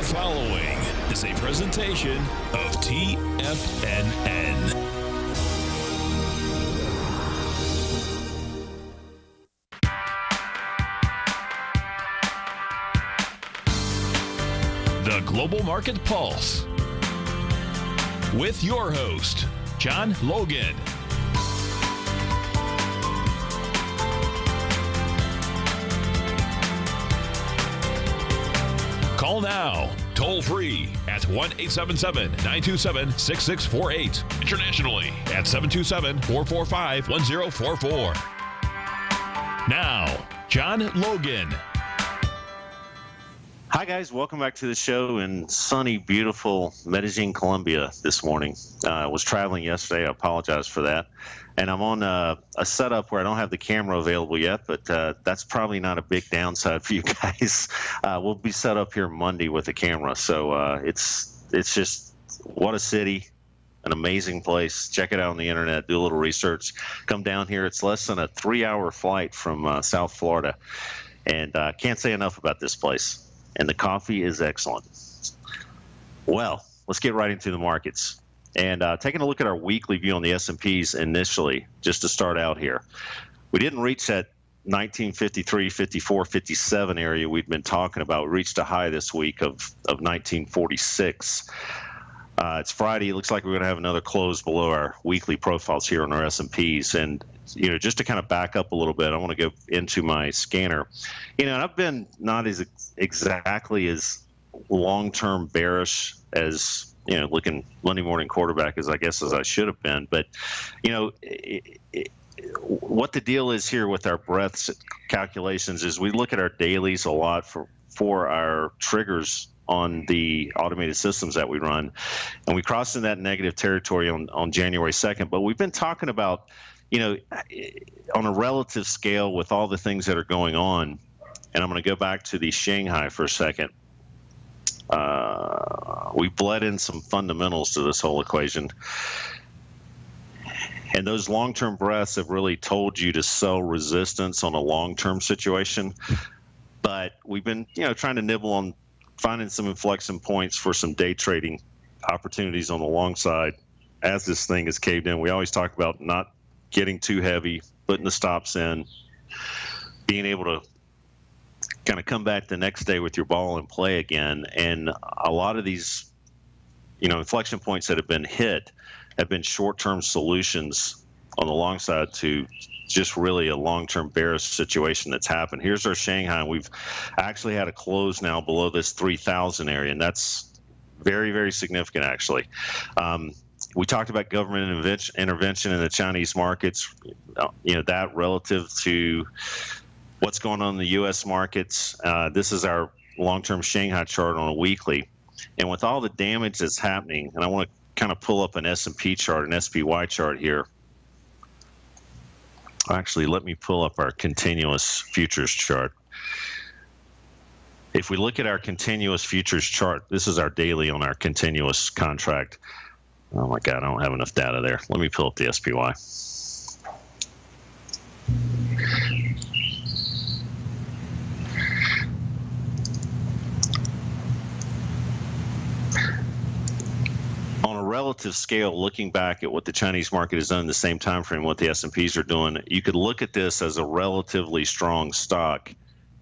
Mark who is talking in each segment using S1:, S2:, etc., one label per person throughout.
S1: following is a presentation of TFNN. The Global Market Pulse with your host, John Logan. Call now, toll free at 1-877-927-6648. Internationally at 727-445-1044. Now, John Logan.
S2: Hi, guys. Welcome back to the show in sunny, beautiful Medellin, Colombia this morning. I was traveling yesterday. I apologize for that. And I'm on a setup where I don't have the camera available yet, but that's probably not a big downside for you guys. We'll be set up here Monday with the camera. So it's just, what a city, an amazing place. Check it out on the internet, do a little research. Come down here. It's less than a 3-hour flight from South Florida. And can't say enough about this place. And the coffee is excellent. Well, let's get right into the markets. And taking a look at our weekly view on the S&Ps initially, just to start out here. We didn't reach that 1953, 54, 57 area we'd been talking about. We reached a high this week of 1946. It's Friday. It looks like we're going to have another close below our weekly profiles here on our S&Ps. And, you know, just to kind of back up a little bit, I want to go into my scanner. You know, and I've been not as exactly as long-term bearish as, you know, looking Monday morning quarterback as I should have been. But, you know, what the deal is here with our breadth calculations is we look at our dailies a lot for our triggers on the automated systems that we run. And we crossed in that negative territory on January 2nd. But we've been talking about, you know, on a relative scale with all the things that are going on. And I'm going to go back to the Shanghai for a second. We bled in some fundamentals to this whole equation. And those long-term breaths have really told you to sell resistance on a long-term situation. But we've been, you know, trying to nibble on finding some inflection points for some day trading opportunities on the long side as this thing is caved in. We always talk about not getting too heavy, putting the stops in, being able to kind of come back the next day with your ball and play again. And a lot of these, you know, inflection points that have been hit have been short-term solutions on the long side to just really a long-term bearish situation that's happened. Here's our Shanghai. We've actually had a close now below this 3,000 area, and that's very, very significant, actually. We talked about government intervention in the Chinese markets, you know, that relative to what's going on in the U.S. markets. This is our long-term Shanghai chart on a weekly. And with all the damage that's happening, and I want to kind of pull up an S&P chart, an SPY chart here. Actually, let me pull up our continuous futures chart. If we look at our continuous futures chart, this is our daily on our continuous contract. Oh my God, I don't have enough data there. Let me pull up the SPY. On a relative scale, looking back at what the Chinese market has done in the same time frame, what the S&Ps are doing, you could look at this as a relatively strong stock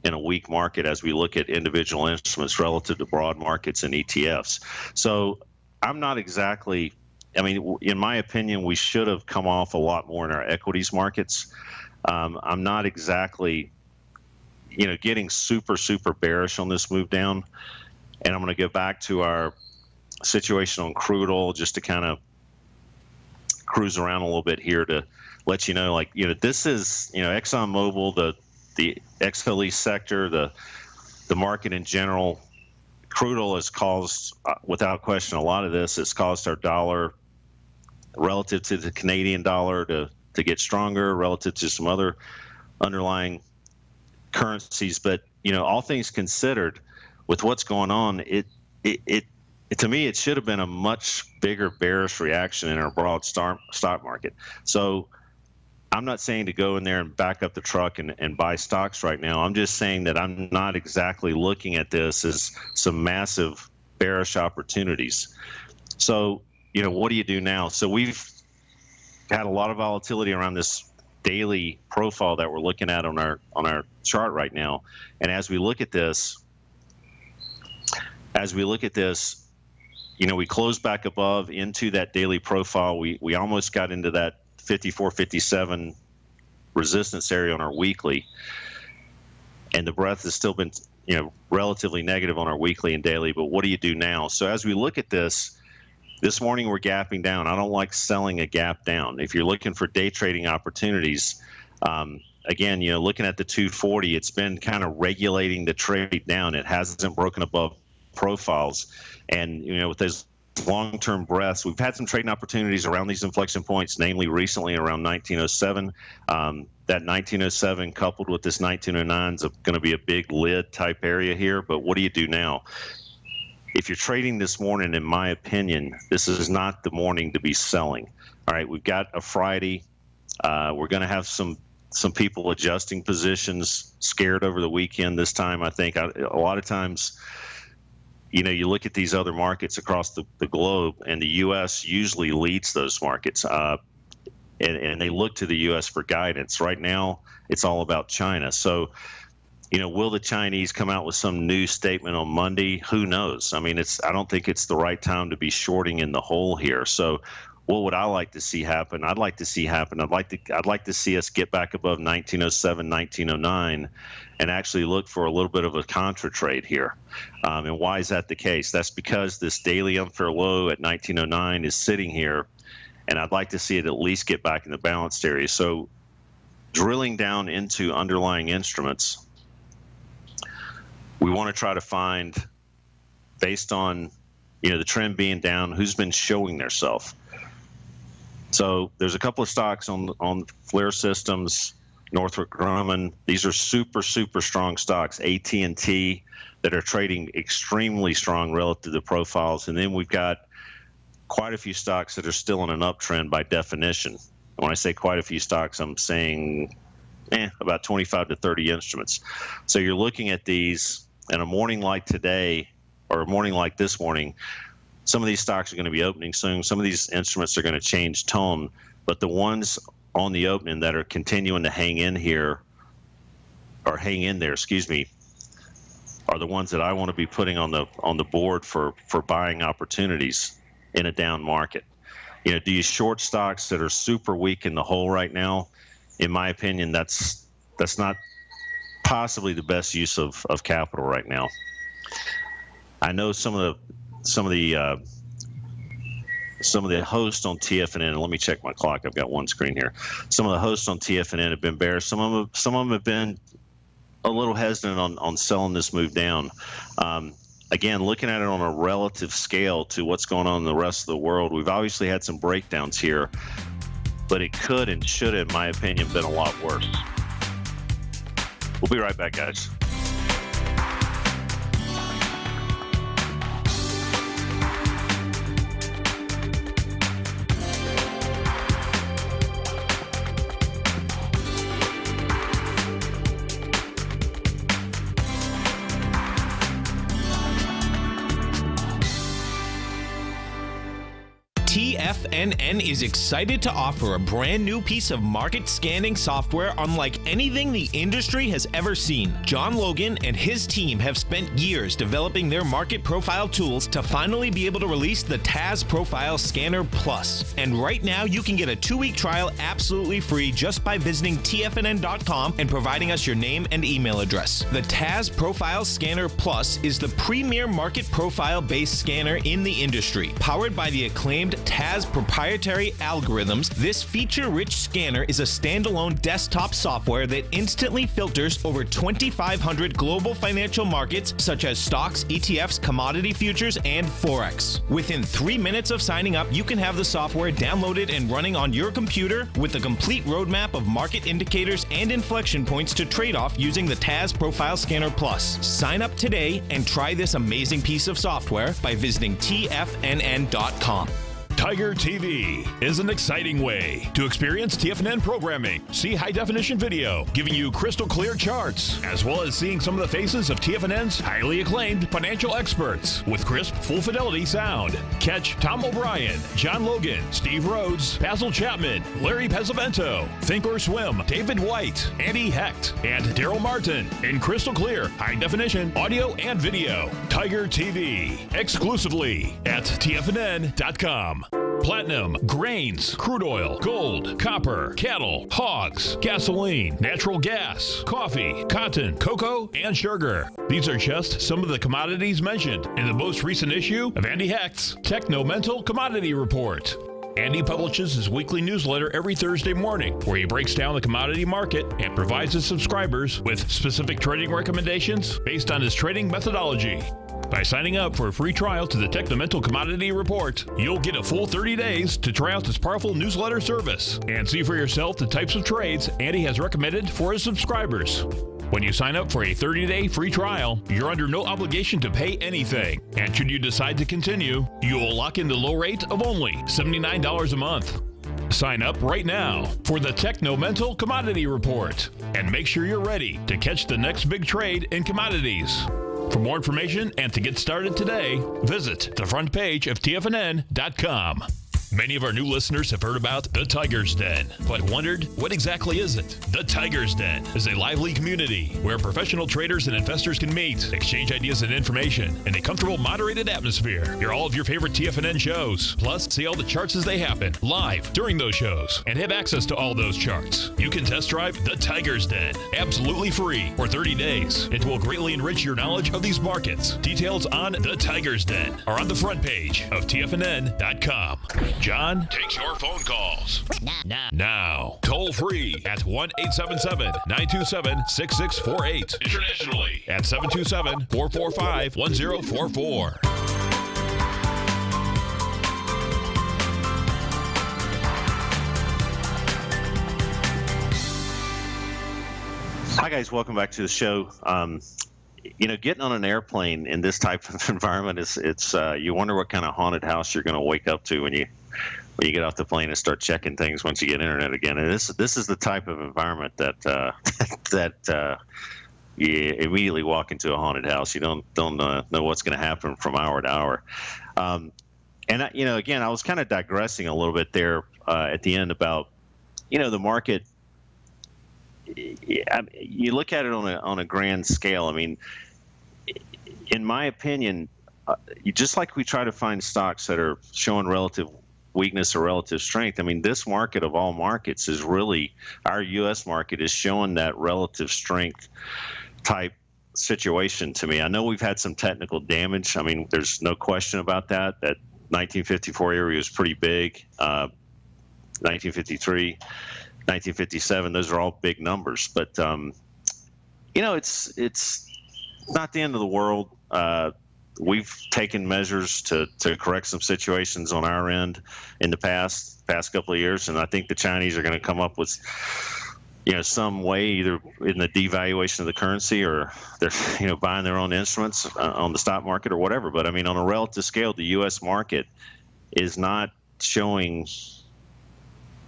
S2: in a weak market as we look at individual instruments relative to broad markets and ETFs. So I'm not exactly, I mean, in my opinion, we should have come off a lot more in our equities markets. I'm not exactly, you know, getting super bearish on this move down. And I'm going to go back to our situation on crude oil just to kind of cruise around a little bit here to let you know, like, you know, this is, you know, ExxonMobil, the XLE sector, the market in general. Crude oil has caused, without question, a lot of this has caused our dollar relative to the Canadian dollar to get stronger relative to some other underlying currencies. But, you know, all things considered, with what's going on, to me, it should have been a much bigger bearish reaction in our broad stock market. So I'm not saying to go in there and back up the truck and buy stocks right now. I'm just saying that I'm not exactly looking at this as some massive bearish opportunities. So, what do you do now? So we've had a lot of volatility around this daily profile that we're looking at on our chart right now. And as we look at this, we closed back above into that daily profile. We almost got into that 54, 57 resistance area on our weekly. And the breadth has still been, relatively negative on our weekly and daily. But what do you do now? So as we look at this morning we're gapping down. I don't like selling a gap down. If you're looking for day trading opportunities, again, looking at the 240, it's been kind of regulating the trade down. It hasn't broken above profiles. And, with those long-term breaths, we've had some trading opportunities around these inflection points, namely recently around 1907. That 1907 coupled with this 1909 is going to be a big lid type area here. But what do you do now? If you're trading this morning, in my opinion, this is not the morning to be selling. All right, we've got a Friday. We're going to have some people adjusting positions, scared over the weekend this time. I think a lot of times, you look at these other markets across the globe, and the U.S. usually leads those markets, and they look to the U.S. for guidance. Right now, it's all about China. So, will the Chinese come out with some new statement on Monday? Who knows? I mean, I don't think it's the right time to be shorting in the hole here. So, what would I like to see happen? I'd like to see us get back above 1907, 1909, and actually look for a little bit of a contra trade here. And why is that the case? That's because this daily unfair low at 1909 is sitting here, and I'd like to see it at least get back in the balanced area. So, drilling down into underlying instruments, we want to try to find, based on the trend being down, who's been showing their self. So there's a couple of stocks on Flare Systems, Northrop Grumman. These are super strong stocks. AT&T, that are trading extremely strong relative to profiles, and then we've got quite a few stocks that are still in an uptrend by definition. And when I say quite a few stocks, I'm saying about 25 to 30 instruments. So you're looking at these in a morning like today, or a morning like this morning. Some of these stocks are going to be opening soon. Some of these instruments are going to change tone, but the ones on the opening that are continuing to hang in there, are the ones that I want to be putting on the board for buying opportunities in a down market. Do you short stocks that are super weak in the hole right now? In my opinion, that's not possibly the best use of capital right now. I know some of the hosts on TFNN. Let me check my clock. I've got one screen here. Some of the hosts on TFNN have been bearish. Some of them have been a little hesitant on selling this move down. Again, looking at it on a relative scale to what's going on in the rest of the world, we've obviously had some breakdowns here, but it could and should, in my opinion, been a lot worse. We'll be right back, guys.
S1: TFNN is excited to offer a brand new piece of market scanning software unlike anything the industry has ever seen. John Logan and his team have spent years developing their market profile tools to finally be able to release the TAS Profile Scanner Plus. And right now you can get a 2-week trial absolutely free just by visiting TFNN.com and providing us your name and email address. The TAS Profile Scanner Plus is the premier market profile-based scanner in the industry. Powered by the acclaimed TAS proprietary algorithms, this feature-rich scanner is a standalone desktop software that instantly filters over 2,500 global financial markets such as stocks, ETFs, commodity futures, and Forex. Within 3 minutes of signing up, you can have the software downloaded and running on your computer with a complete roadmap of market indicators and inflection points to trade off using the TAS Profile Scanner Plus. Sign up today and try this amazing piece of software by visiting TFNN.com.
S3: Tiger TV is an exciting way to experience TFNN programming. See high-definition video, giving you crystal clear charts, as well as seeing some of the faces of TFNN's highly acclaimed financial experts with crisp, full-fidelity sound. Catch Tom O'Brien, John Logan, Steve Rhodes, Basil Chapman, Larry Pesavento, Think or Swim, David White, Andy Hecht, and Daryl Martin in crystal clear, high-definition audio and video. Tiger TV, exclusively at TFNN.com. Platinum, grains, crude oil, gold, copper, cattle, hogs, gasoline, natural gas, coffee, cotton, cocoa, and sugar. These are just some of the commodities mentioned in the most recent issue of Andy Hecht's Techno-Mental Commodity Report. Andy publishes his weekly newsletter every Thursday morning, where he breaks down the commodity market and provides his subscribers with specific trading recommendations based on his trading methodology. By signing up for a free trial to the Techno-Mental Commodity Report, you'll get a full 30 days to try out this powerful newsletter service and see for yourself the types of trades Andy has recommended for his subscribers. When you sign up for a 30-day free trial, you're under no obligation to pay anything. And should you decide to continue, you will lock in the low rate of only $79 a month. Sign up right now for the Techno-Mental Commodity Report and make sure you're ready to catch the next big trade in commodities. For more information and to get started today, visit the front page of TFNN.com. Many of our new listeners have heard about the Tiger's Den, but wondered, what exactly is it? The Tiger's Den is a lively community where professional traders and investors can meet, exchange ideas and information in a comfortable, moderated atmosphere. Hear all of your favorite TFNN shows, plus see all the charts as they happen live during those shows, and have access to all those charts. You can test drive the Tiger's Den absolutely free for 30 days. It will greatly enrich your knowledge of these markets. Details on the Tiger's Den are on the front page of TFNN.com. John takes your phone calls now. Toll free at 1-877-927-6648. Internationally at 727-445-1044.
S2: Hi guys, welcome back to the show. Getting on an airplane in this type of environment it's you wonder what kind of haunted house you're going to wake up to when you get off the plane and start checking things once you get internet again. And this is the type of environment that you immediately walk into a haunted house. You don't know what's going to happen from hour to hour. Again, I was kind of digressing a little bit there at the end about the market. You look at it on a grand scale. I mean, in my opinion, just like we try to find stocks that are showing relative weakness or relative strength. I mean, this market of all markets is really, our U.S. market is showing that relative strength type situation to me. I know we've had some technical damage. I mean, there's no question about that. That 1954 area was pretty big. 1953, 1957, those are all big numbers. But, it's not the end of the world. We've taken measures to correct some situations on our end in the past couple of years, and I think the Chinese are going to come up with some way, either in the devaluation of the currency or they're buying their own instruments on the stock market or whatever. But I mean, on a relative scale, the U.S. market is not showing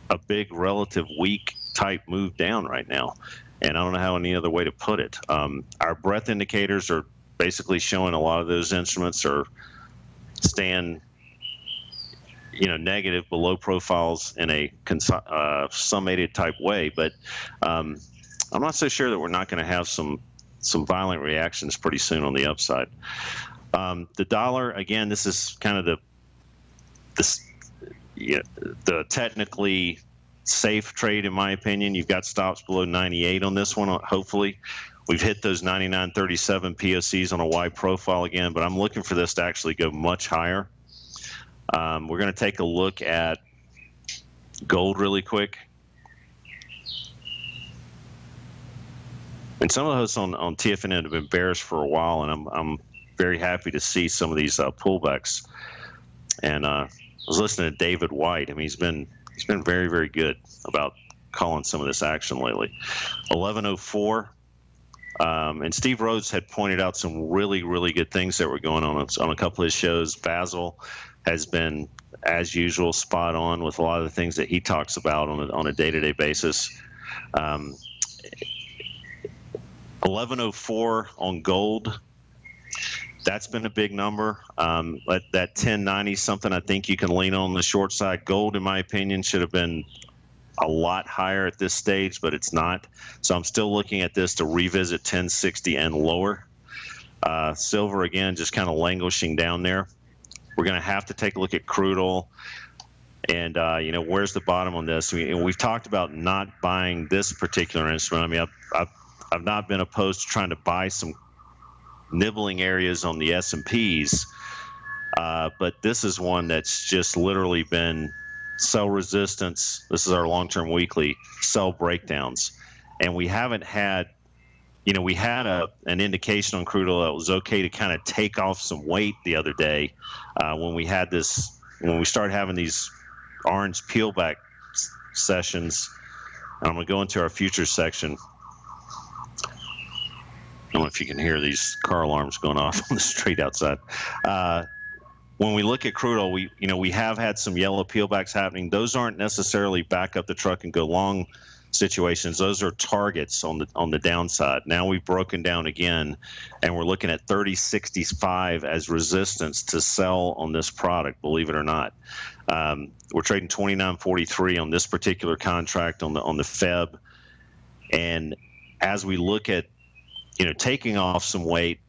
S2: a big relative weak type move down right now, and I don't know how any other way to put it. Our breadth indicators are basically showing a lot of those instruments are staying, negative below profiles in a summated type way. But I'm not so sure that we're not going to have some violent reactions pretty soon on the upside. The dollar, again, this is kind of the technically safe trade, in my opinion. You've got stops below 98 on this one, hopefully. We've hit those 99.37 POCs on a wide profile again, but I'm looking for this to actually go much higher. We're going to take a look at gold really quick. And some of those on TFNN have been bearish for a while, and I'm very happy to see some of these pullbacks. And I was listening to David White. I mean, he's been very, very good about calling some of this action lately. 1104. And Steve Rhodes had pointed out some really, really good things that were going on a couple of his shows. Basil has been as usual, spot on with a lot of the things that he talks about on a day-to-day basis. 1104 on gold. That's been a big number. That 1090 something I think you can lean on the short side. Gold, in my opinion, should have been a lot higher at this stage, but it's not. So I'm still looking at this to revisit 1060 and lower. Silver, again, just kind of languishing down there. We're going to have to take a look at crude oil. And, where's the bottom on this? We've talked about not buying this particular instrument. I mean, I've not been opposed to trying to buy some nibbling areas on the S&Ps, but this is one that's just literally been sell resistance. This is our long-term weekly sell breakdowns, and we haven't had, we had an indication on crude oil that it was okay to kind of take off some weight the other day when we started having these orange peel back sessions. And I'm going to go into our futures section. I don't know if you can hear these car alarms going off on the street outside. When we look at crude oil, we have had some yellow peelbacks happening. Those aren't necessarily back up the truck and go long situations. Those are targets on the downside. Now we've broken down again, and we're looking at 30.65 as resistance to sell on this product, believe it or not. We're trading 29.43 on this particular contract on the Feb. And as we look at taking off some weight,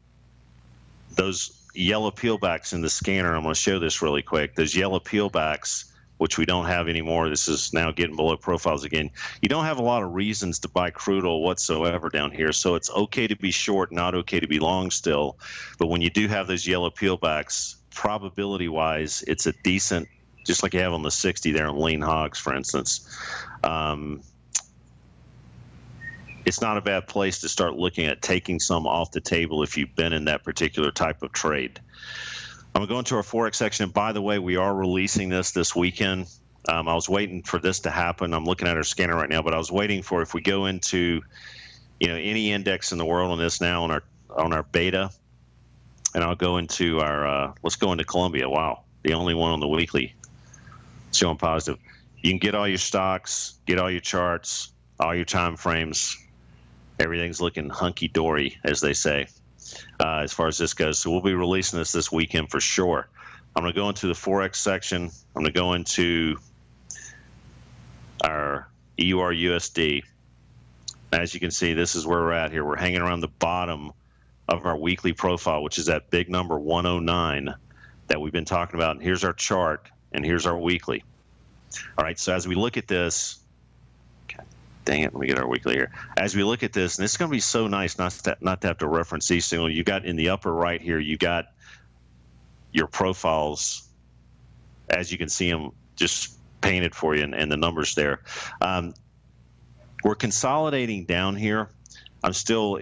S2: those yellow peelbacks in the scanner, I'm going to show this really quick. Those yellow peelbacks, which we don't have anymore, this is now getting below profiles again. You don't have a lot of reasons to buy crude oil whatsoever down here. So it's okay to be short, not okay to be long still. But when you do have those yellow peelbacks, probability-wise, it's a decent, just like you have on the 60 there on lean hogs, for instance. It's not a bad place to start looking at taking some off the table if you've been in that particular type of trade. I'm going to go into our Forex section. And by the way, we are releasing this weekend. I was waiting for this to happen. I'm looking at our scanner right now, but I was waiting for, if we go into, any index in the world on this now on our beta, and I'll go into our, let's go into Colombia. Wow. The only one on the weekly showing positive. You can get all your stocks, get all your charts, all your time frames. Everything's looking hunky-dory, as they say, as far as this goes. So we'll be releasing this weekend for sure. I'm going to go into the Forex section. I'm going to go into our EUR-USD. As you can see, this is where we're at here. We're hanging around the bottom of our weekly profile, which is that big number 109 that we've been talking about. And here's our chart, and here's our weekly. All right, so as we look at this, dang it, let me get our weekly here. As we look at this, and it's going to be so nice not to have to reference these things. You got in the upper right here, you got your profiles, as you can see them just painted for you, and the numbers there. We're consolidating down here. I'm still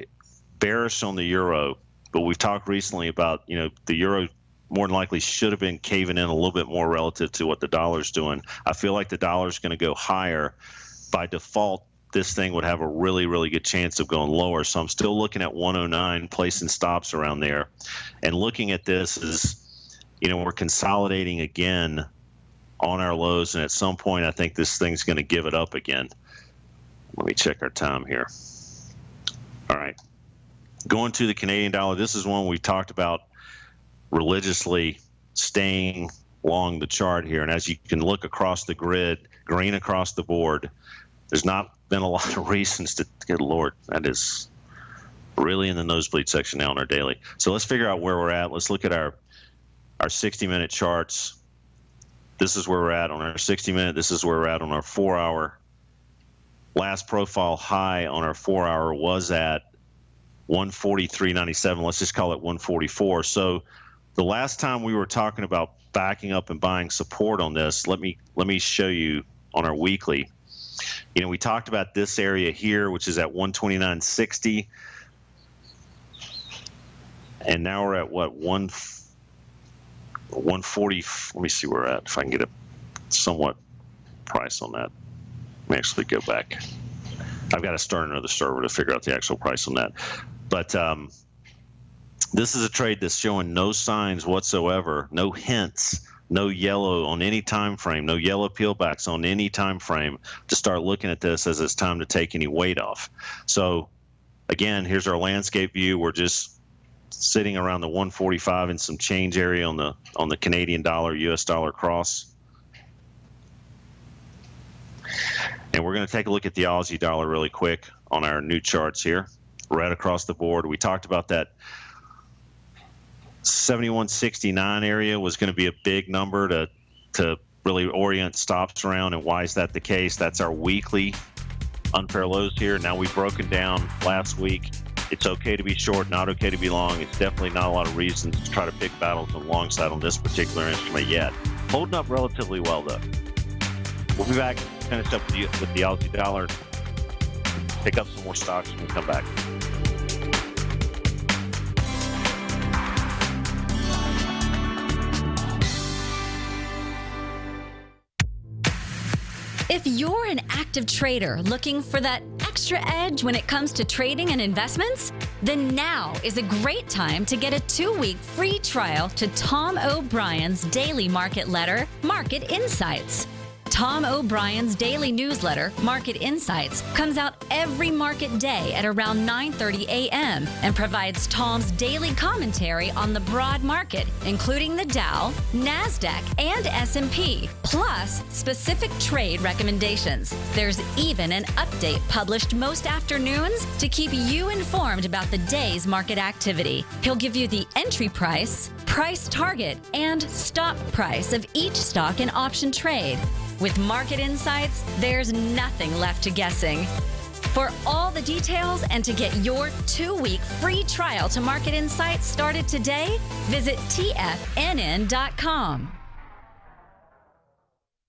S2: bearish on the euro, but we've talked recently about, the euro more than likely should have been caving in a little bit more relative to what the dollar's doing. I feel like the dollar's going to go higher. By default, this thing would have a really, really good chance of going lower. So I'm still looking at 109, placing stops around there. And looking at this is, we're consolidating again on our lows. And at some point, I think this thing's going to give it up again. Let me check our time here. All right. Going to the Canadian dollar, this is one we talked about religiously staying along the chart here. And as you can look across the grid, green across the board, there's not been a lot of reasons to, good Lord, that is really in the nosebleed section now on our daily. So let's figure out where we're at. Let's look at our 60-minute charts. This is where we're at on our 60-minute. This is where we're at on our 4-hour. Last profile high on our 4-hour was at 143.97. Let's just call it 144. So the last time we were talking about backing up and buying support on this, let me show you on our weekly. We talked about this area here, which is at 129.60, and now we're at what, 140. Let me see where we're at, if I can get a somewhat price on that. Let me actually go back. I've got to start another server to figure out the actual price on that. But this is a trade that's showing no signs whatsoever, no hints no yellow on any time frame, no yellow peelbacks on any time frame to start looking at this as it's time to take any weight off. So again, here's our landscape view. We're just sitting around the 145 and some change area on the Canadian dollar, US dollar cross. And we're going to take a look at the Aussie dollar really quick on our new charts here, right across the board. We talked about that 71.69 area was going to be a big number to really orient stops around. And why is that the case? That's our weekly unfair lows here. Now we've broken down last week. It's okay to be short, not okay to be long. It's definitely not a lot of reasons to try to pick battles on the long side on this particular instrument yet. Holding up relatively well, though. We'll be back, finish up with the Aussie dollar, pick up some more stocks when we come back.
S4: If you're an active trader looking for that extra edge when it comes to trading and investments, then now is a great time to get a 2-week free trial to Tom O'Brien's daily market letter, Market Insights. Tom O'Brien's daily newsletter, Market Insights, comes out every market day at around 9:30 a.m. and provides Tom's daily commentary on the broad market, including the Dow, NASDAQ, and S&P, plus specific trade recommendations. There's even an update published most afternoons to keep you informed about the day's market activity. He'll give you the entry price, price target, and stop price of each stock and option trade. With Market Insights, there's nothing left to guessing. For all the details and to get your 2-week free trial to Market Insights started today, visit TFNN.com.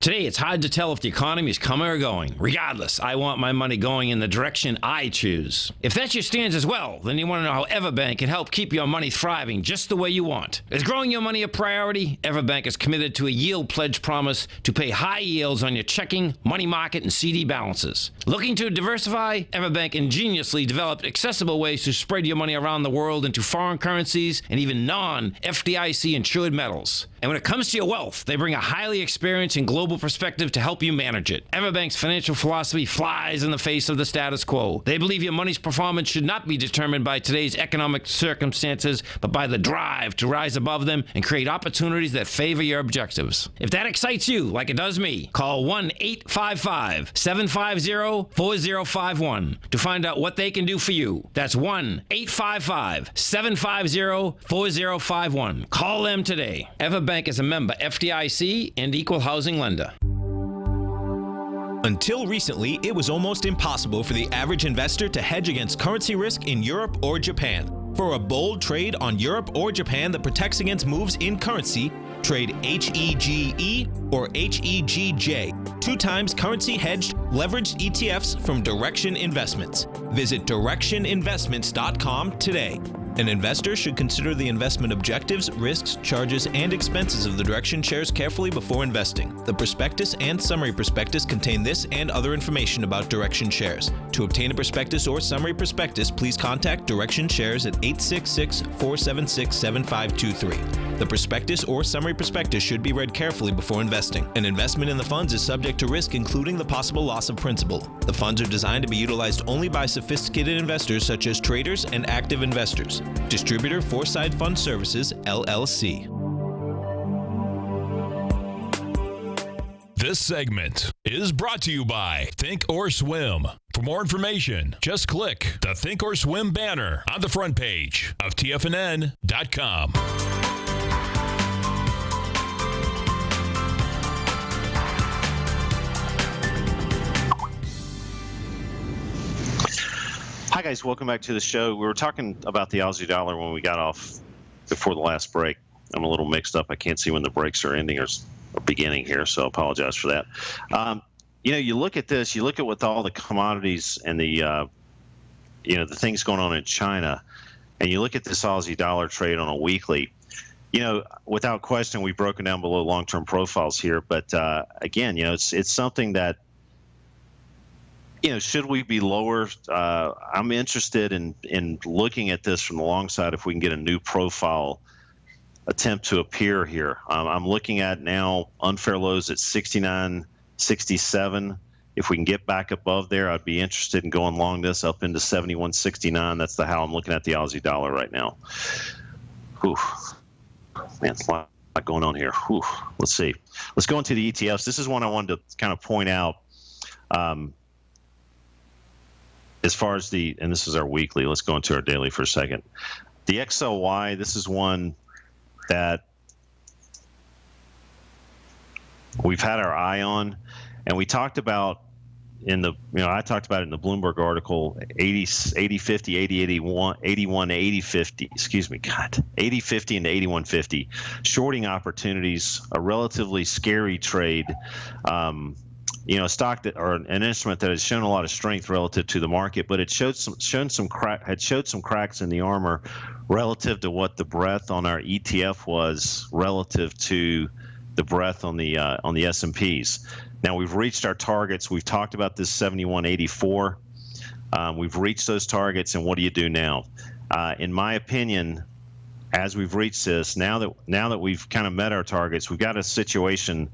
S5: Today, it's hard to tell if the economy is coming or going. Regardless, I want my money going in the direction I choose. If that's your stance as well, then you want to know how Everbank can help keep your money thriving just the way you want. Is growing your money a priority? Everbank is committed to a yield pledge promise to pay high yields on your checking, money market, and CD balances. Looking to diversify? Everbank ingeniously developed accessible ways to spread your money around the world into foreign currencies and even non-FDIC insured metals. And when it comes to your wealth, they bring a highly experienced and global perspective to help you manage it. Everbank's financial philosophy flies in the face of the status quo. They believe your money's performance should not be determined by today's economic circumstances, but by the drive to rise above them and create opportunities that favor your objectives. If that excites you, like it does me, call 1-855-750-4051 to find out what they can do for you. That's 1-855-750-4051. Call them today. Everbank is a member FDIC and equal housing lender.
S1: Until recently, it was almost impossible for the average investor to hedge against currency risk in Europe or Japan. For a bold trade on Europe or Japan that protects against moves in currency, trade HEGE or HEGJ, 2 times currency hedged leveraged ETFs from Direction Investments. Visit directioninvestments.com today. An investor should consider the investment objectives, risks, charges, and expenses of the Direction shares carefully before investing. The prospectus and summary prospectus contain this and other information about Direction shares. To obtain a prospectus or summary prospectus, please contact Direction shares at 866-476-7523. The prospectus or summary prospectus should be read carefully before investing. An investment in the funds is subject to risk, including the possible loss of principal. The funds are designed to be utilized only by sophisticated investors such as traders and active investors. Distributor Foreside Fund Services, LLC.
S3: This segment is brought to you by Think or Swim. For more information, just click the Think or Swim banner on the front page of TFNN.com.
S2: Hi guys, welcome back to the show. We were talking about the Aussie dollar when we got off before the last break. I'm a little mixed up. I can't see when the breaks are ending or beginning here, so I apologize for that. You look at this, you look at with all the commodities and the things going on in China, and you look at this Aussie dollar trade on a weekly. Without question, we've broken down below long-term profiles here, but again, it's something that, should we be lower? I'm interested in looking at this from the long side if we can get a new profile attempt to appear here. I'm looking at now unfair lows at 69.67. If we can get back above there, I'd be interested in going long this up into 71.69. That's how I'm looking at the Aussie dollar right now. Whew. Man, a lot going on here. Whew. Let's see. Let's go into the ETFs. This is one I wanted to kind of point out. As far as and this is our weekly. Let's go into our daily for a second. The XLY, this is one that we've had our eye on, and we talked about I talked about it in the Bloomberg article, 80-50, 80-81, 80-50 into 81-50, shorting opportunities, a relatively scary trade. A stock or an instrument that has shown a lot of strength relative to the market, but it showed some cracks in the armor relative to what the breadth on our ETF was relative to the breadth on the S&Ps. Now we've reached our targets. We've talked about this 71.84. We've reached those targets, and what do you do now? In my opinion, as we've reached this, now that we've kind of met our targets, we've got a situation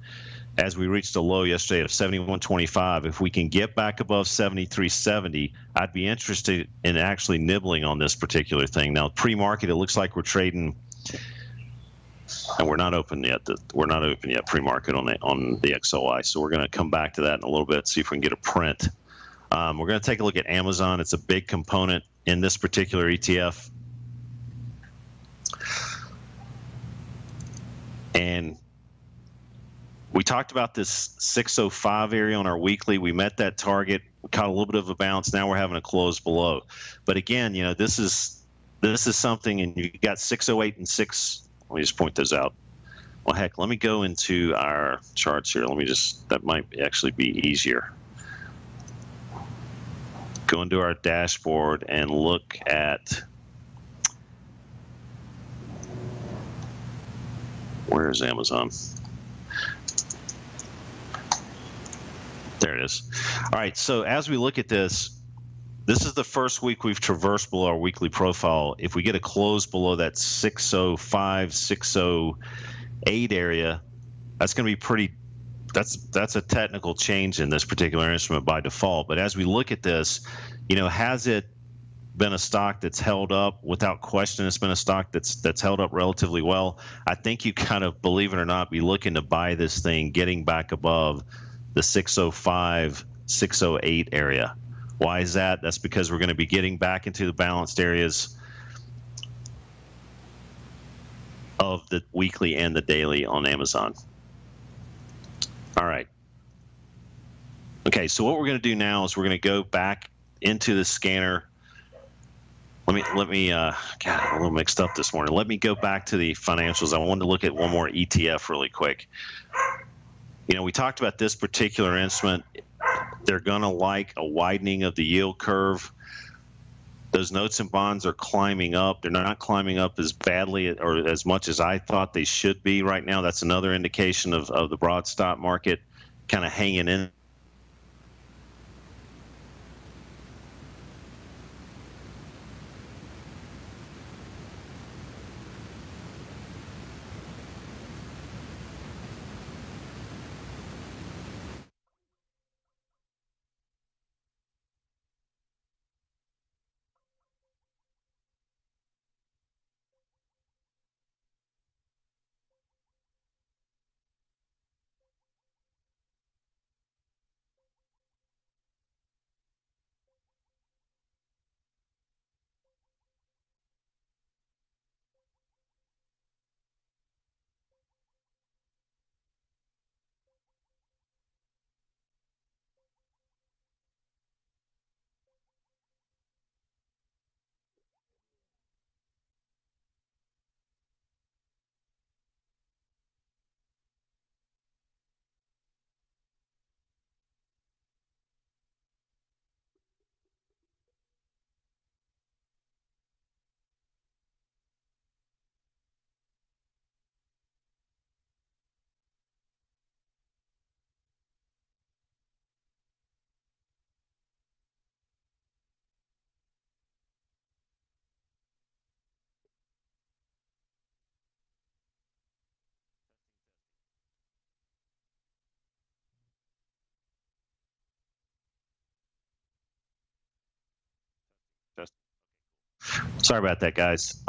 S2: as we reached a low yesterday of 71.25. If we can get back above 73.70, I'd be interested in actually nibbling on this particular thing. Now, pre-market, it looks like we're trading, and we're not open yet. We're not open yet pre-market on the XOI. So we're going to come back to that in a little bit, see if we can get a print. We're going to take a look at Amazon. It's a big component in this particular ETF. And we talked about this 605 area on our weekly. We met that target. We caught a little bit of a bounce. Now we're having a close below. But again, this is something, and you got 608 and 6. Let me just point those out. Well, heck, let me go into our charts here. That might actually be easier. Go into our dashboard and look at, where's Amazon? There it is. All right, so as we look at this is the first week we've traversed below our weekly profile. If we get a close below that 605, 608 area, that's going to be pretty, that's a technical change in this particular instrument by default. But as we look at this, has it been a stock that's held up? Without question, it's been a stock that's held up relatively well. I think you kind of, believe it or not, be looking to buy this thing getting back above the 605, 608 area. Why is that? That's because we're going to be getting back into the balanced areas of the weekly and the daily on Amazon. All right. Okay, so what we're going to do now is we're going to go back into the scanner. Let me God, I'm a little mixed up this morning. Let me go back to the financials. I wanted to look at one more ETF really quick. We talked about this particular instrument. They're going to like a widening of the yield curve. Those notes and bonds are climbing up. They're not climbing up as badly or as much as I thought they should be right now. That's another indication of the broad stock market kind of hanging in. Sorry about that, guys.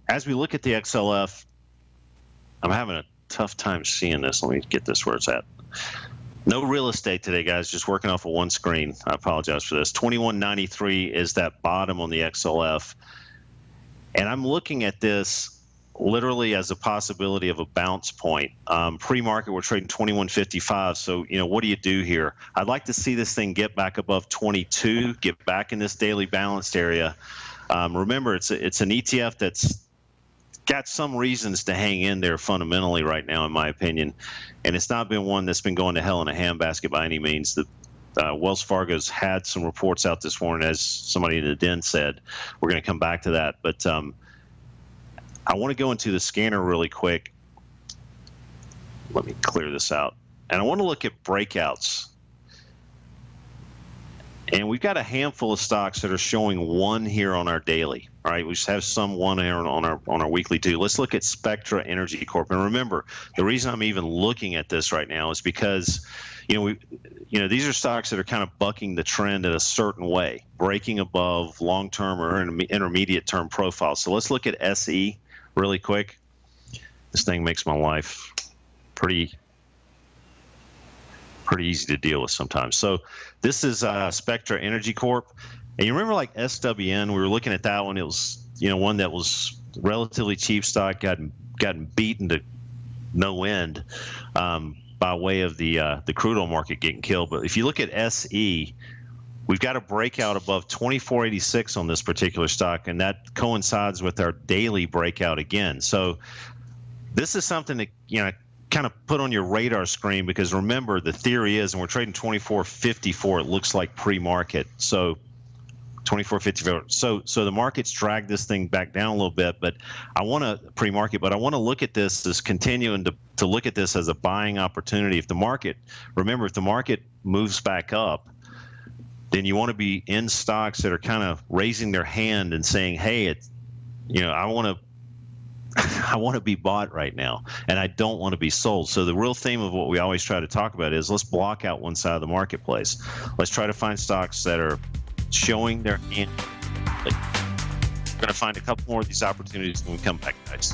S2: As we look at the XLF, I'm having a tough time seeing this. Let me get this where it's at. No real estate today, guys. Just working off of one screen. I apologize for this. 2193 is that bottom on the XLF. And I'm looking at this literally as a possibility of a bounce point. Pre-market, we're trading 2155. So, what do you do here? I'd like to see this thing get back above 22, get back in this daily balanced area. Remember, it's an ETF that's got some reasons to hang in there fundamentally right now, in my opinion. And it's not been one that's been going to hell in a handbasket by any means. Wells Fargo's had some reports out this morning, as somebody in the den said. We're going to come back to that. But I want to go into the scanner really quick. Let me clear this out. And I want to look at breakouts. And we've got a handful of stocks that are showing one here on our daily. All right, we just have some one here on our weekly too. Let's look at Spectra Energy Corp. And remember, the reason I'm even looking at this right now is because, these are stocks that are kind of bucking the trend in a certain way, breaking above long-term or intermediate-term profiles. So let's look at SE really quick. This thing makes my life pretty easy to deal with sometimes. So this is Spectra Energy Corp. And you remember like SWN, we were looking at that one. It was, one that was relatively cheap stock, gotten beaten to no end by way of the crude oil market getting killed. But if you look at SE, we've got a breakout above 2486 on this particular stock, and that coincides with our daily breakout again. So this is something that, kind of put on your radar screen, because remember, the theory is, and we're trading 2454, it looks like pre-market. So 2454. So the market's dragged this thing back down a little bit, but I want to pre-market, but I want to look at this as continuing to look at this as a buying opportunity. If the market moves back up, then you want to be in stocks that are kind of raising their hand and saying, hey, I want to be bought right now, and I don't want to be sold. So the real theme of what we always try to talk about is, let's block out one side of the marketplace. Let's try to find stocks that are showing their hand. We're going to find a couple more of these opportunities when we come back, guys.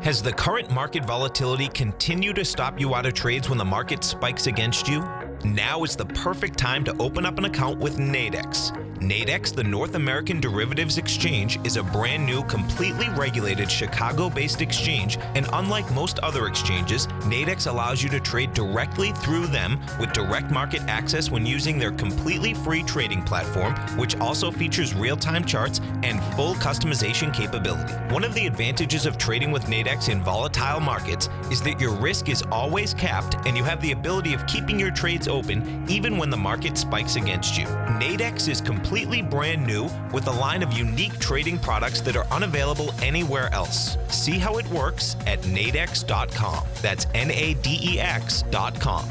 S1: Has the current market volatility continued to stop you out of trades when the market spikes against you? Now is the perfect time to open up an account with Nadex. Nadex, the North American Derivatives Exchange, is a brand new, completely regulated Chicago-based exchange, and unlike most other exchanges, Nadex allows you to trade directly through them with direct market access when using their completely free trading platform, which also features real-time charts and full customization capability. One of the advantages of trading with Nadex in volatile markets is that your risk is always capped, and you have the ability of keeping your trades open even when the market spikes against you. Nadex is completely brand new with a line of unique trading products that are unavailable anywhere else. See how it works at nadex.com. That's NADEX.com.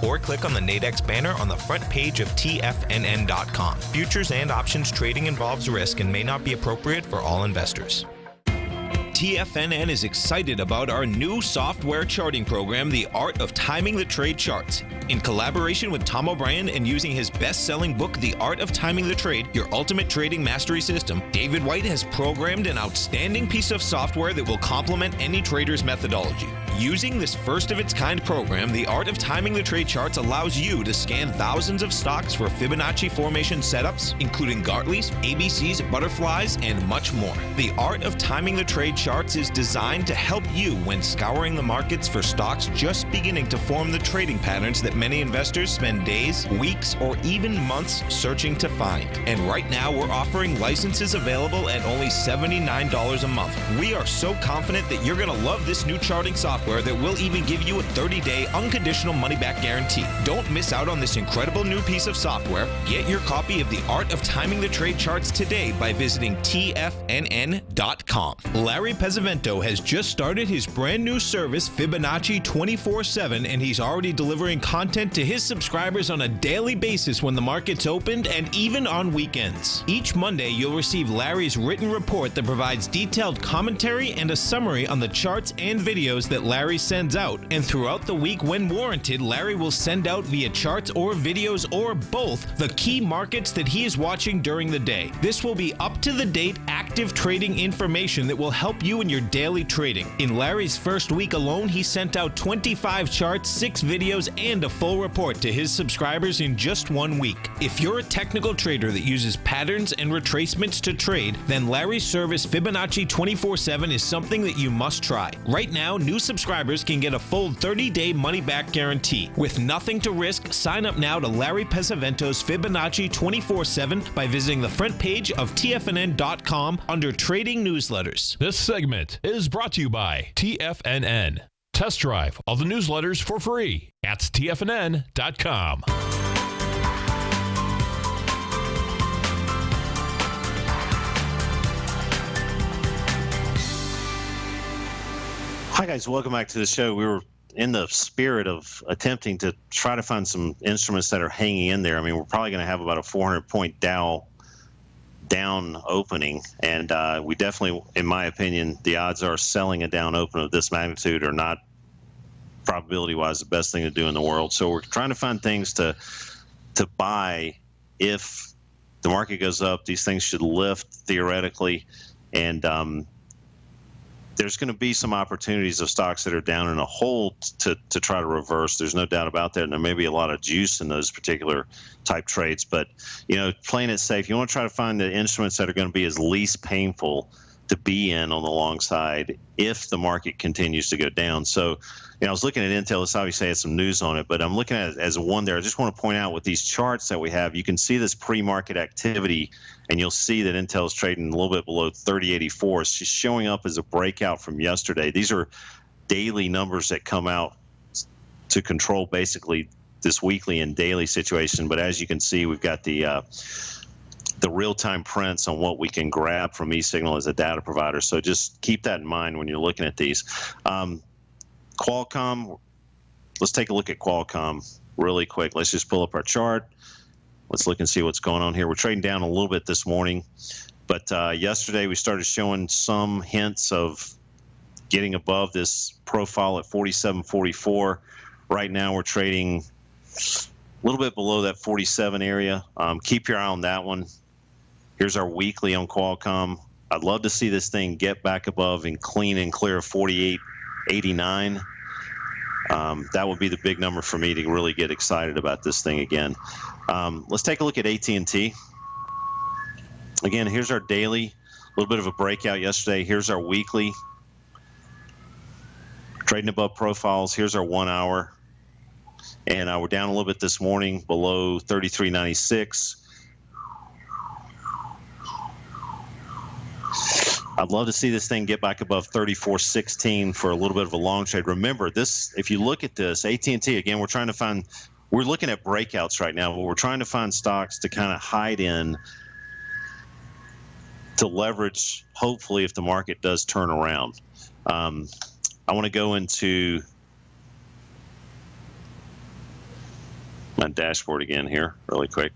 S1: Or click on the Nadex banner on the front page of TFNN.com. Futures and options trading involves risk and may not be appropriate for all investors. TFNN is excited about our new software charting program, The Art of Timing the Trade Charts. In collaboration with Tom O'Brien and using his best-selling book, The Art of Timing the Trade, Your Ultimate Trading Mastery System, David White has programmed an outstanding piece of software that will complement any trader's methodology. Using this first-of-its-kind program, The Art of Timing the Trade Charts allows you to scan thousands of stocks for Fibonacci formation setups, including Gartley's, ABC's, butterflies, and much more. The Art of Timing the Trade Charts is designed to help you when scouring the markets for stocks just beginning to form the trading patterns that many investors spend days, weeks, or even months searching to find. And right now, we're offering licenses available at only $79 a month. We are so confident that you're going to love this new charting software that will even give you a 30-day unconditional money-back guarantee. Don't miss out on this incredible new piece of software. Get your copy of The Art of Timing the Trade Charts today by visiting TFNN.com. Larry Pesavento has just started his brand new service, Fibonacci 24/7, and he's already delivering content to his subscribers on a daily basis when the market's opened and even on weekends. Each Monday, you'll receive Larry's written report that provides detailed commentary and a summary on the charts and videos that Larry sends out. And throughout the week, when warranted, Larry will send out via charts or videos or both the key markets that he is watching during the day. This will be up-to-the-date, active trading information that will help you in your daily trading. In Larry's first week alone, he sent out 25 charts, 6 videos, and a full report to his subscribers in just 1 week. If you're a technical trader that uses patterns and retracements to trade, then Larry's service Fibonacci 24/7 is something that you must try. Right now, new subscribers can get a full 30-day money-back guarantee. With nothing to risk, sign up now to Larry Pesavento's Fibonacci 24/7 by visiting the front page of TFNN.com under Trading Newsletters.
S3: This segment is brought to you by TFNN. Test drive all the newsletters for free at TFNN.com.
S2: Hi, guys. Welcome back to the show. We were in the spirit of attempting to try to find some instruments that are hanging in there. I mean, we're probably going to have about a 400-point Dow down opening, and we definitely, in my opinion, the odds are selling a down open of this magnitude are not probability-wise the best thing to do in the world. So we're trying to find things to buy if the market goes up. These things should lift theoretically, and there's going to be some opportunities of stocks that are down in a hole to try to reverse. There's no doubt about that, and there may be a lot of juice in those particular type trades. But, you know, playing it safe, you want to try to find the instruments that are going to be as least painful to be in on the long side if the market continues to go down. So, you know, I was looking at Intel. This obviously has some news on it, but I'm looking at it as one there. I just want to point out with these charts that we have, you can see this pre-market activity, and you'll see that Intel is trading a little bit below 3084. It's just showing up as a breakout from yesterday. These are daily numbers that come out to control basically this weekly and daily situation. But as you can see, we've got the real-time prints on what we can grab from eSignal as a data provider. So just keep that in mind when you're looking at these. Qualcomm, let's take a look at Qualcomm really quick. Let's just pull up our chart. Let's look and see what's going on here. We're trading down a little bit this morning, but yesterday we started showing some hints of getting above this profile at 47.44. Right now we're trading a little bit below that 47 area. Keep your eye on that one. Here's our weekly on Qualcomm. I'd love to see this thing get back above and clean and clear of 48.89. That would be the big number for me to really get excited about this thing again. Let's take a look at AT&T. Again, here's our daily, a little bit of a breakout yesterday. Here's our weekly. Trading above profiles. Here's our 1 hour. And we're down a little bit this morning, below 33.96. I'd love to see this thing get back above 34.16 for a little bit of a long trade. Remember, this, if you look at this, AT&T, again, we're looking at breakouts right now, but we're trying to find stocks to kind of hide in to leverage, hopefully, if the market does turn around. I want to go into my dashboard again here really quick.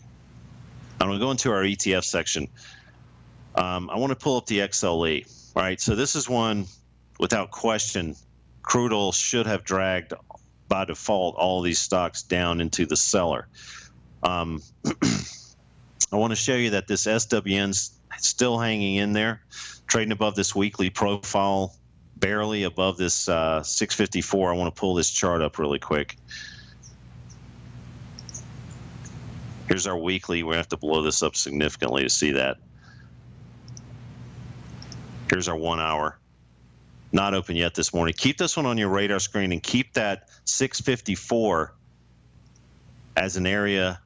S2: I'm going to go into our ETF section. I want to pull up the XLE. All right, so this is one, without question, crude oil should have dragged by default all these stocks down into the cellar. I want to show you that this SWN's still hanging in there, trading above this weekly profile, barely above this 654. I want to pull this chart up really quick. Here's our weekly. We're going to have to blow this up significantly to see that. Here's our 1 hour. Not open yet this morning. Keep this one on your radar screen and keep that 654 as an area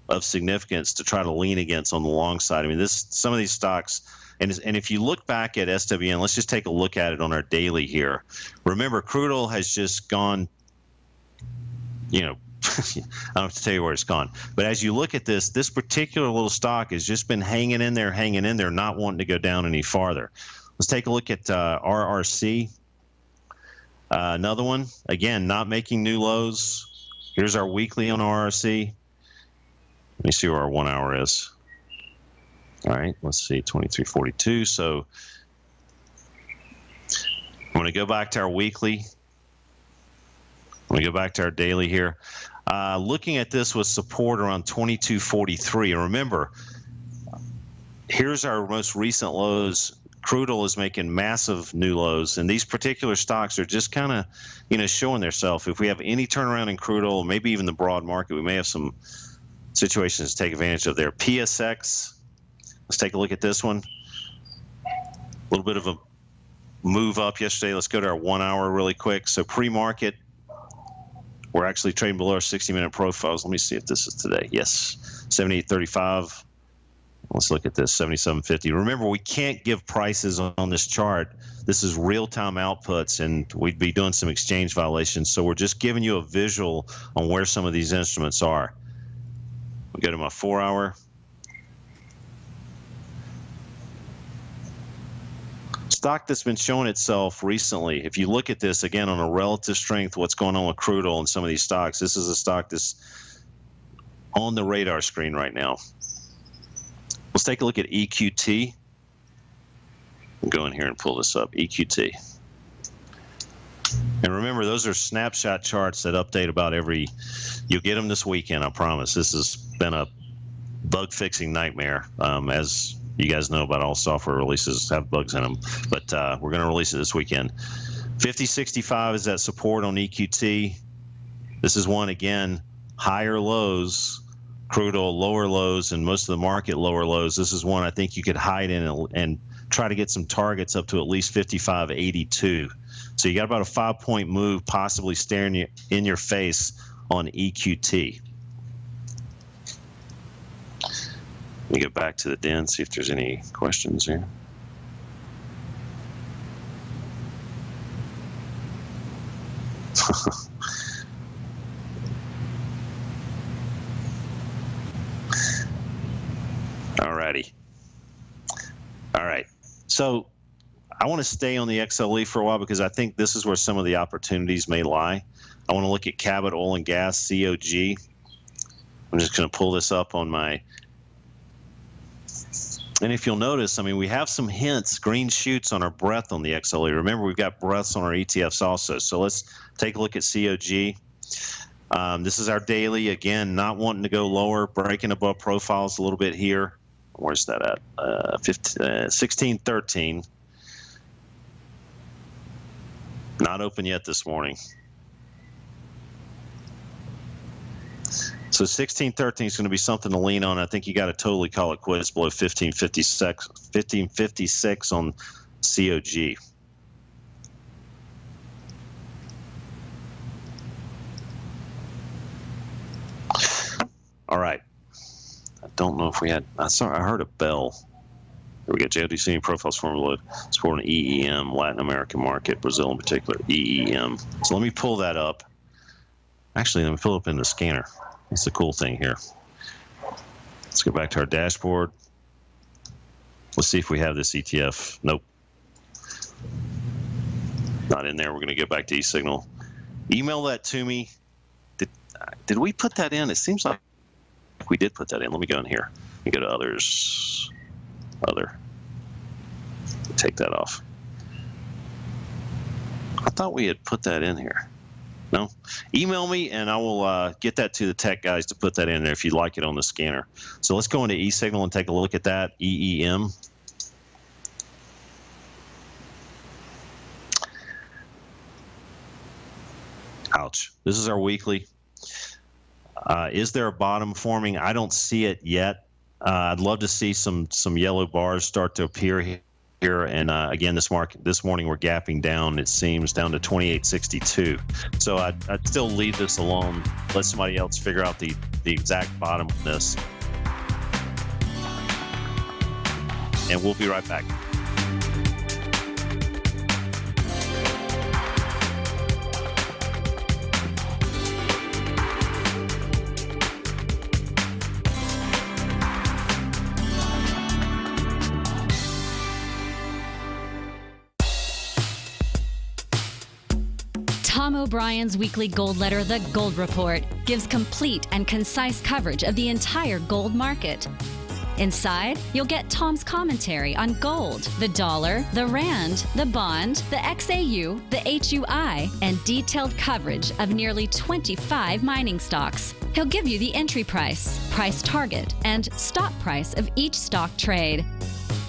S2: of significance to try to lean against on the long side. I mean, some of these stocks, and if you look back at SWN, let's just take a look at it on our daily here. Remember, crude oil has just gone, you know, I don't have to tell you where it's gone. But as you look at this particular little stock has just been hanging in there, not wanting to go down any farther. Let's take a look at RRC. Another one, again, not making new lows. Here's our weekly on RRC. Let me see where our 1 hour is. All right, let's see, 23.42. So I'm going to go back to our weekly. Let me go back to our daily here. Looking at this with support around 22.43. And remember, here's our most recent lows. Crude oil is making massive new lows, and these particular stocks are just kind of, showing themselves. If we have any turnaround in crude oil, maybe even the broad market, we may have some situations to take advantage of there. PSX, let's take a look at this one. A little bit of a move up yesterday. Let's go to our 1 hour really quick. So pre-market, we're actually trading below our 60-minute profiles. Let me see if this is today. Yes, 78.35. Let's look at this, 77.50. Remember, we can't give prices on this chart. This is real-time outputs, and we'd be doing some exchange violations. So we're just giving you a visual on where some of these instruments are. We go to my 4 hour. Stock that's been showing itself recently. If you look at this, again, on a relative strength, what's going on with crude oil and some of these stocks, this is a stock that's on the radar screen right now. Let's take a look at EQT. I'll go in here and pull this up, EQT. And remember, those are snapshot charts that update about you'll get them this weekend, I promise. This has been a bug-fixing nightmare. As you guys know about all software releases have bugs in them. But we're going to release it this weekend. 50.65 is that support on EQT. This is one, again, higher lows. Crude oil lower lows, and most of the market lower lows. This is one I think you could hide in and try to get some targets up to at least 55.82. So you got about a 5-point move possibly staring you in your face on EQT. Let me get back to the den, see if there's any questions here. Alrighty. All right. So I want to stay on the XLE for a while because I think this is where some of the opportunities may lie. I want to look at Cabot Oil and Gas, COG. I'm just going to pull this up on my. And if you'll notice, I mean, we have some hints, green shoots on our breadth on the XLE. Remember, we've got breadths on our ETFs also. So let's take a look at COG. This is our daily. Again, not wanting to go lower, breaking above profiles a little bit here. Where's that at? 16.13. Not open yet this morning. So 16.13 is going to be something to lean on. I think you got to totally call it quits below 15.56 on COG. All right. I don't know if we had. I heard a bell. Here we go. JODC profiles formula support an EEM, Latin American market, Brazil in particular, EEM. So let me pull that up. Actually, let me pull it up in the scanner. That's the cool thing here. Let's go back to our dashboard. Let's see if we have this ETF. Nope. Not in there. We're going to go back to eSignal. Email that to me. Did we put that in? It seems like we did put that in. Let me go in here. Let me go to others. Other. Take that off. I thought we had put that in here. No? Email me and I will get that to the tech guys to put that in there if you'd like it on the scanner. So let's go into eSignal and take a look at that. EEM. Ouch. This is our weekly. Is there a bottom forming? I don't see it yet. I'd love to see some yellow bars start to appear here. And again, this morning we're gapping down. It seems down to 28.62. So I'd still leave this alone. Let somebody else figure out the exact bottom of this. And we'll be right back.
S4: Tom O'Brien's weekly gold letter, The Gold Report, gives complete and concise coverage of the entire gold market. Inside, you'll get Tom's commentary on gold, the dollar, the rand, the bond, the XAU, the HUI, and detailed coverage of nearly 25 mining stocks. He'll give you the entry price, price target, and stop price of each stock trade.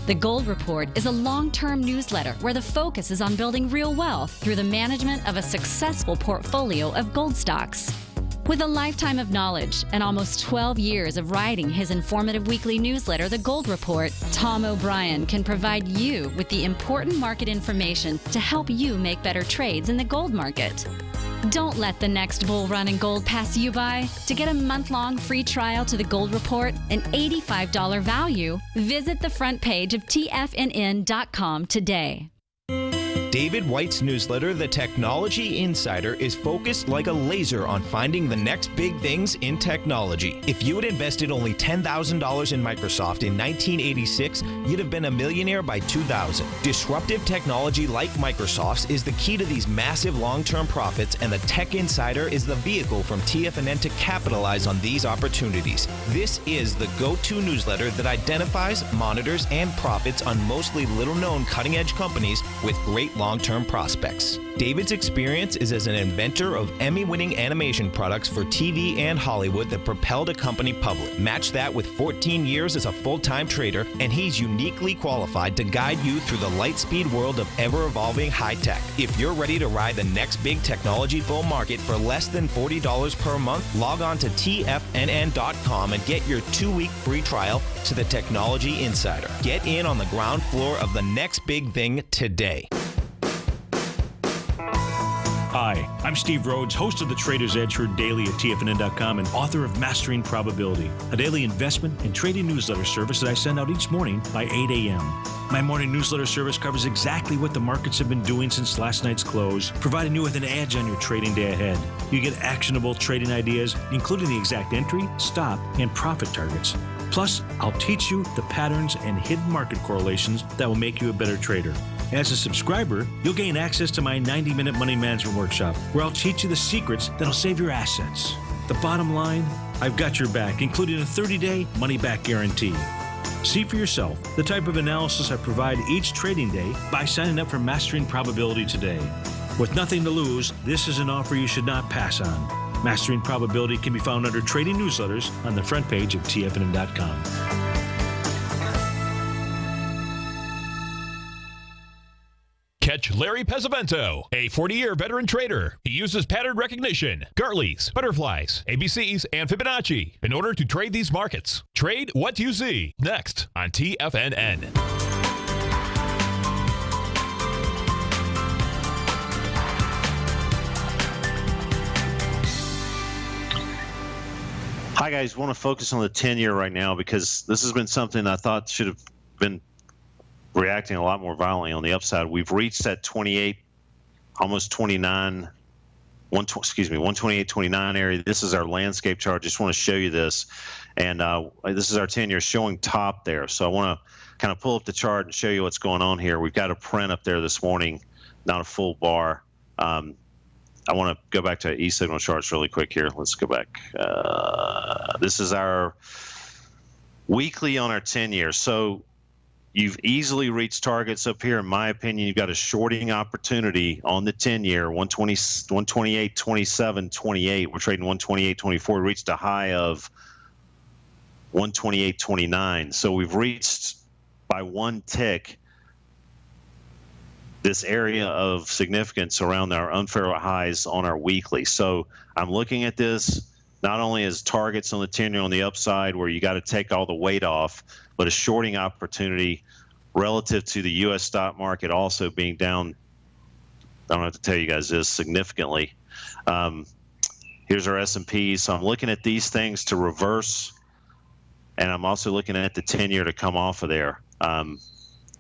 S4: The Gold Report is a long-term newsletter where the focus is on building real wealth through the management of a successful portfolio of gold stocks. With a lifetime of knowledge and almost 12 years of writing his informative weekly newsletter, The Gold Report, Tom O'Brien can provide you with the important market information to help you make better trades in the gold market. Don't let the next bull run in gold pass you by. To get a month-long free trial to The Gold Report, an $85 value, visit the front page of TFNN.com today.
S1: David White's newsletter, The Technology Insider, is focused like a laser on finding the next big things in technology. If you had invested only $10,000 in Microsoft in 1986, you'd have been a millionaire by 2000. Disruptive technology like Microsoft's is the key to these massive long-term profits, and the Tech Insider is the vehicle from TFNN to capitalize on these opportunities. This is the go-to newsletter that identifies, monitors, and profits on mostly little-known cutting-edge companies with great long-term prospects. David's experience is as an inventor of Emmy-winning animation products for TV and Hollywood that propelled a company public. Match that with 14 years as a full-time trader, and he's uniquely qualified to guide you through the light-speed world of ever-evolving high-tech. If you're ready to ride the next big technology bull market for less than $40 per month, log on to TFNN.com and get your 2-week free trial to the Technology Insider. Get in on the ground floor of the next big thing today.
S6: Hi, I'm Steve Rhodes, host of the Trader's Edge, heard daily at TFNN.com and author of Mastering Probability, a daily investment and trading newsletter service that I send out each morning by 8 a.m. My morning newsletter service covers exactly what the markets have been doing since last night's close, providing you with an edge on your trading day ahead. You get actionable trading ideas, including the exact entry, stop, and profit targets. Plus, I'll teach you the patterns and hidden market correlations that will make you a better trader. As a subscriber, you'll gain access to my 90-minute money management workshop, where I'll teach you the secrets that'll save your assets. The bottom line, I've got your back, including a 30-day money-back guarantee. See for yourself the type of analysis I provide each trading day by signing up for Mastering Probability today. With nothing to lose, this is an offer you should not pass on. Mastering Probability can be found under Trading Newsletters on the front page of TFNN.com.
S3: Catch Larry Pesavento, a 40-year veteran trader. He uses pattern recognition, Gartley's, butterflies, ABCs, and Fibonacci in order to trade these markets. Trade what you see. Next on TFNN.
S2: Hi, guys. Want to focus on the 10-year right now because this has been something I thought should have been reacting a lot more violently on the upside. We've reached that 28, almost 29, 128.29 area. This is our landscape chart. Just want to show you this. And this is our 10-year showing top there. So I want to kind of pull up the chart and show you what's going on here. We've got a print up there this morning, not a full bar. I want to go back to E-signal charts really quick here. Let's go back. This is our weekly on our 10-year. So you've easily reached targets up here. In my opinion, you've got a shorting opportunity on the 10-year, 128, 27, 28. We're trading 128.24. We reached a high of 128.29. So we've reached by one tick this area of significance around our unfair highs on our weekly. So I'm looking at this not only as targets on the 10-year on the upside where you got to take all the weight off, but a shorting opportunity relative to the U.S. stock market also being down. I don't have to tell you guys this significantly. Here's our S&P. So I'm looking at these things to reverse, and I'm also looking at the 10-year to come off of there.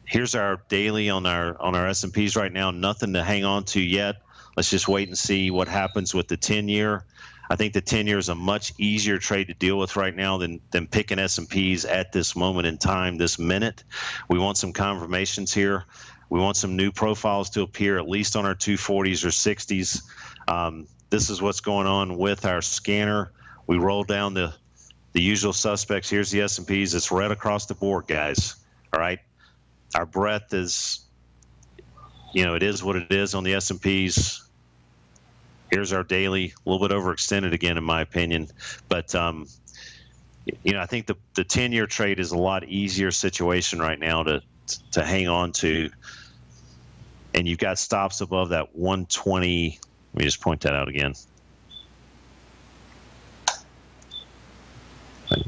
S2: Here's our daily on our S&Ps right now. Nothing to hang on to yet. Let's just wait and see what happens with the 10-year. I think the 10-year is a much easier trade to deal with right now than picking S&Ps at this moment in time, this minute. We want some confirmations here. We want some new profiles to appear at least on our 240s or 60s. This is what's going on with our scanner. We roll down the usual suspects. Here's the S&Ps. It's red across the board, guys. All right. Our breadth is, it is what it is on the S&Ps. Here's our daily, a little bit overextended again, in my opinion. But, I think the 10-year trade is a lot easier situation right now to hang on to. And you've got stops above that 120. Let me just point that out again.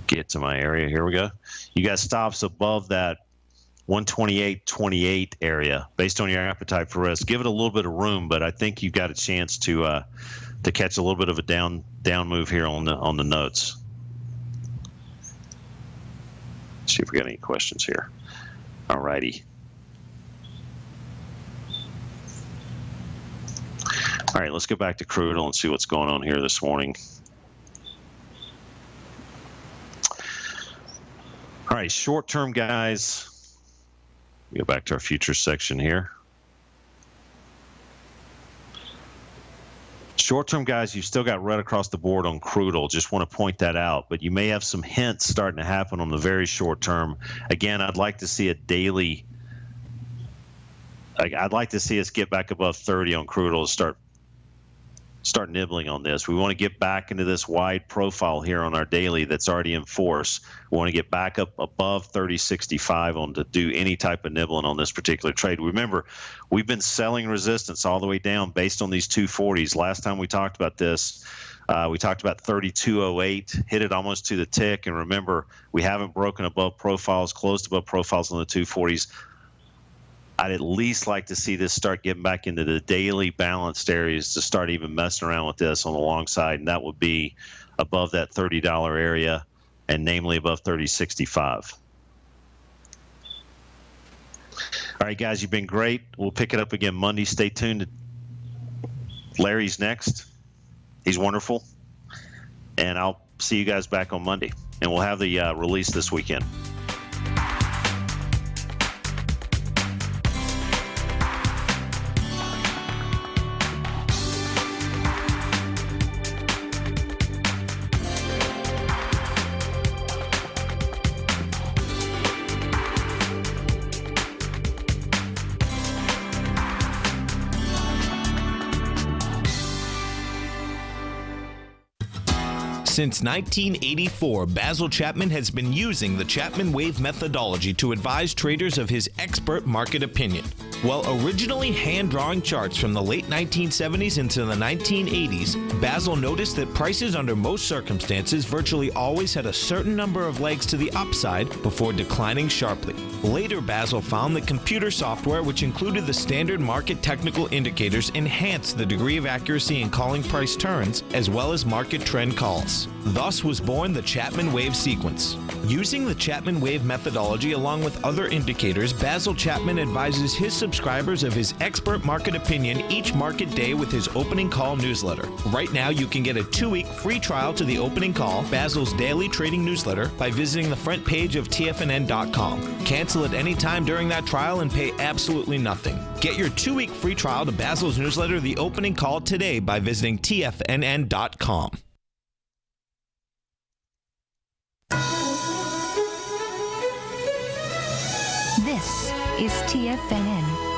S2: Get to my area. Here we go. You got stops above that 128.28 area based on your appetite for risk. Give it a little bit of room, but I think you've got a chance to catch a little bit of a down move here on the notes. Let's see if we got any questions here. All righty. All right, let's go back to crude oil and see what's going on here this morning. All right, short-term guys. Go back to our futures section here. Short-term guys, you've still got red across the board on crude oil. Just want to point that out. But you may have some hints starting to happen on the very short term. Again, I'd like to see a daily. I'd like to see us get back above 30 on crude oil to start nibbling on this. We want to get back into this wide profile here on our daily that's already in force. We want to get back up above 30.65 on to do any type of nibbling on this particular trade. Remember, we've been selling resistance all the way down based on these 240s. Last time we talked about this, we talked about 32.08, hit it almost to the tick. And remember, we haven't broken above profiles, closed above profiles on the 240s. I'd at least like to see this start getting back into the daily balanced areas to start even messing around with this on the long side, and that would be above that $30 area, and namely above 30.65. All right, guys, you've been great. We'll pick it up again Monday. Stay tuned. Larry's next. He's wonderful. And I'll see you guys back on Monday, and we'll have the release this weekend.
S1: Since 1984, Basil Chapman has been using the Chapman Wave methodology to advise traders of his expert market opinion. While originally hand-drawing charts from the late 1970s into the 1980s, Basil noticed that prices under most circumstances virtually always had a certain number of legs to the upside before declining sharply. Later, Basil found that computer software, which included the standard market technical indicators, enhanced the degree of accuracy in calling price turns, as well as market trend calls. Thus was born the Chapman Wave sequence. Using the Chapman Wave methodology along with other indicators, Basil Chapman advises his subscribers of his expert market opinion each market day with his opening call newsletter. Right now, you can get a 2-week free trial to the opening call, Basil's daily trading newsletter, by visiting the front page of TFNN.com. Cancel at any time during that trial and pay absolutely nothing. Get your 2-week free trial to Basil's newsletter, The Opening Call, today by visiting TFNN.com.
S7: This is TFNN.